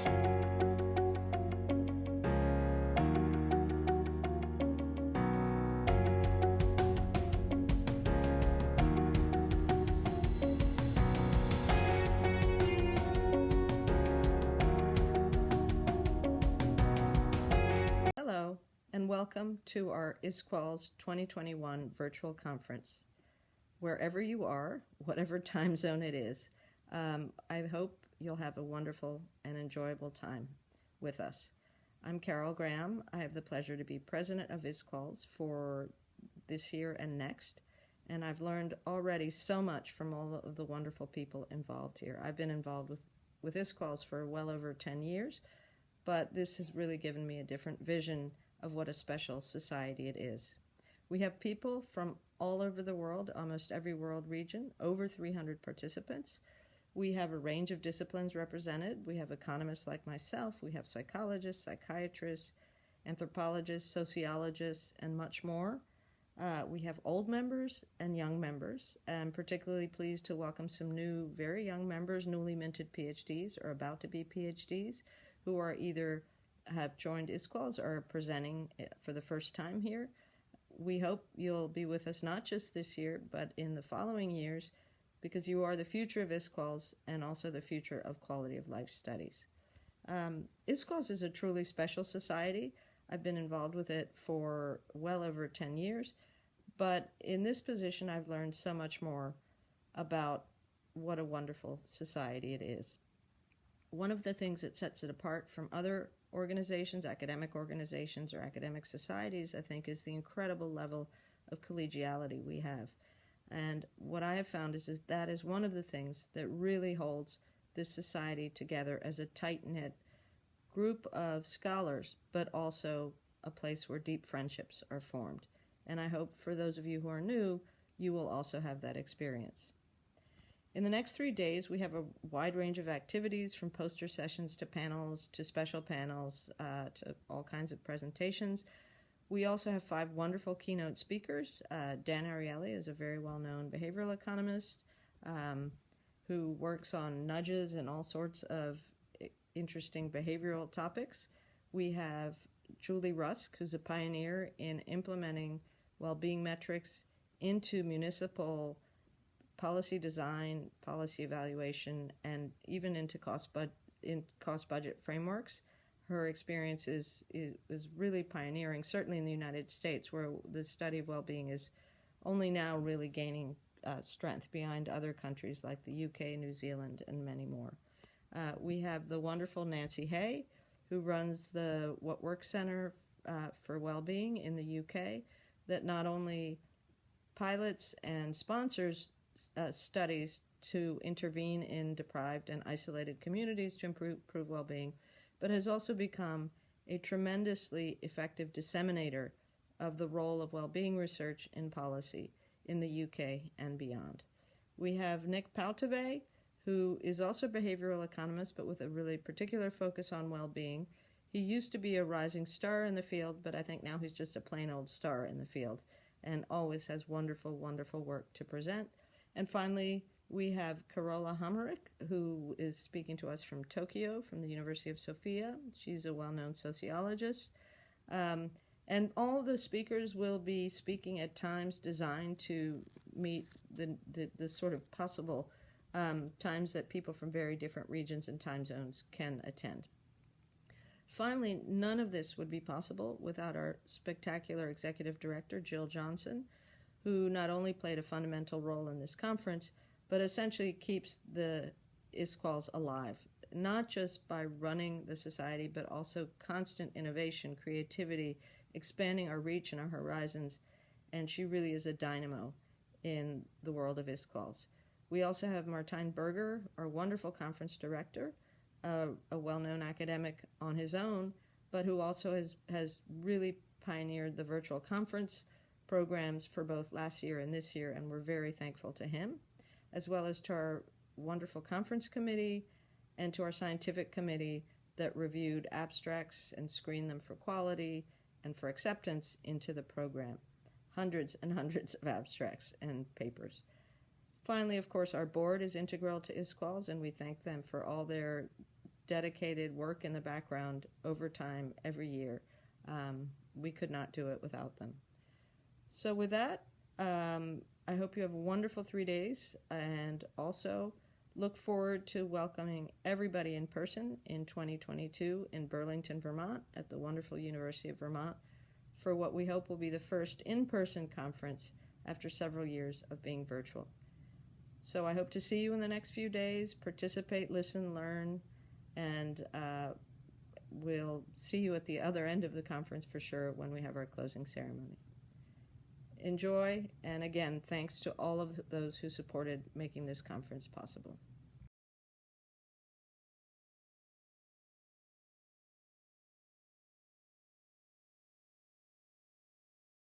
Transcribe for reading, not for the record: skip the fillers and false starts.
Hello, and welcome to our ISQOLS 2021 virtual conference. Wherever you are, whatever time zone it is, I hope you'll have a wonderful and enjoyable time with us. I'm Carol Graham. I have the pleasure to be president of ISQOLS for this year and next, and I've learned already so much from all of the wonderful people involved here. I've been involved with ISQOLS for well over 10 years, but this has really given me a different vision of what a special society it is. We have people from all over the world, almost every world region, over 300 participants. We have a range of disciplines represented. We have economists like myself, we have psychologists, psychiatrists, anthropologists, sociologists, and much more. We have old members and young members. I'm particularly pleased to welcome some new, very young members, newly minted PhDs or about to be PhDs, who are either have joined ISQOLS or are presenting for the first time here. We hope you'll be with us not just this year, but in the following years, because you are the future of ISQOLS and also the future of quality of life studies. ISQOLS is a truly special society. I've been involved with it for well over 10 years, but in this position I've learned so much more about what a wonderful society it is. One of the things that sets it apart from other organizations, academic organizations or academic societies, I think, is the incredible level of collegiality we have. And what I have found is that is one of the things that really holds this society together as a tight-knit group of scholars, but also a place where deep friendships are formed. And I hope for those of you who are new, you will also have that experience. In the next 3 days, we have a wide range of activities, from poster sessions to panels to special panels to all kinds of presentations. We also have 5 wonderful keynote speakers. Dan Ariely is a very well-known behavioral economist who works on nudges and all sorts of interesting behavioral topics. We have Julie Rusk, who's a pioneer in implementing well-being metrics into municipal policy design, policy evaluation, and even into cost budget frameworks. Her experience is really pioneering, certainly in the United States, where the study of well-being is only now really gaining strength behind other countries like the UK, New Zealand, and many more. We have the wonderful Nancy Hay, who runs the What Works Center for Wellbeing in the UK, that not only pilots and sponsors studies to intervene in deprived and isolated communities to improve well-being, but has also become a tremendously effective disseminator of the role of well-being research in policy in the UK and beyond. We have Nick Pautave, who is also a behavioral economist, but with a really particular focus on well-being. He used to be a rising star in the field, but I think now he's just a plain old star in the field and always has wonderful, wonderful work to present. And finally, we have Carola Hammerich, who is speaking to us from Tokyo, from the University of Sofia. She's a well-known sociologist. And all the speakers will be speaking at times designed to meet the sort of possible times that people from very different regions and time zones can attend. Finally, none of this would be possible without our spectacular executive director, Jill Johnson, who not only played a fundamental role in this conference, but essentially keeps the ISQOLS alive, not just by running the society, but also constant innovation, creativity, expanding our reach and our horizons, and she really is a dynamo in the world of ISQOLS. We also have Martijn Berger, our wonderful conference director, a well-known academic on his own, but who also has really pioneered the virtual conference programs for both last year and this year, and we're very thankful to him, as well as to our wonderful conference committee and to our scientific committee that reviewed abstracts and screened them for quality and for acceptance into the program. Hundreds and hundreds of abstracts and papers. Finally, of course, our board is integral to ISQOLS, and we thank them for all their dedicated work in the background over time every year. We could not do it without them. So with that, I hope you have a wonderful 3 days, and also look forward to welcoming everybody in person in 2022 in Burlington, Vermont at the wonderful University of Vermont for what we hope will be the first in-person conference after several years of being virtual. So I hope to see you in the next few days. Participate, listen, learn, and we'll see you at the other end of the conference for sure when we have our closing ceremony. Enjoy, and again, thanks to all of those who supported making this conference possible.